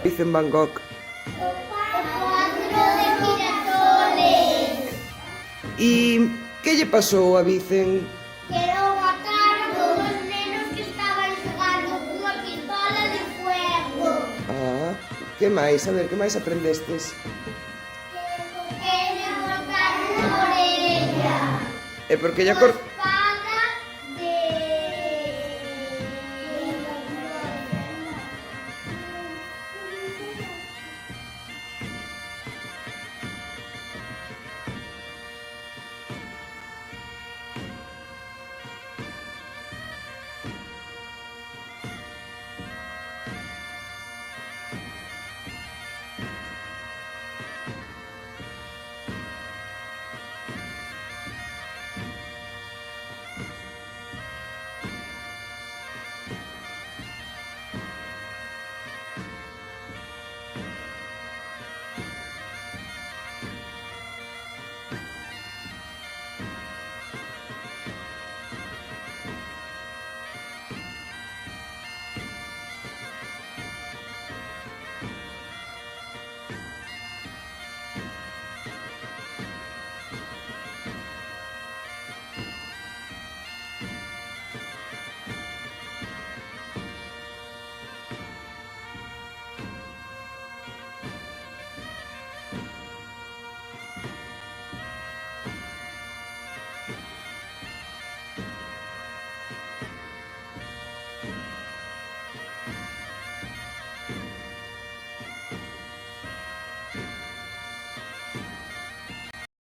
Dicen Van Gogh. O cuadro de girasoles. E que lle pasou a Vicen? Que o mataron os nenos que estaban xogando cunha pistola de fuego. Que máis? A ver, que máis aprendestes? Que lle cortaron a orella. E por que lle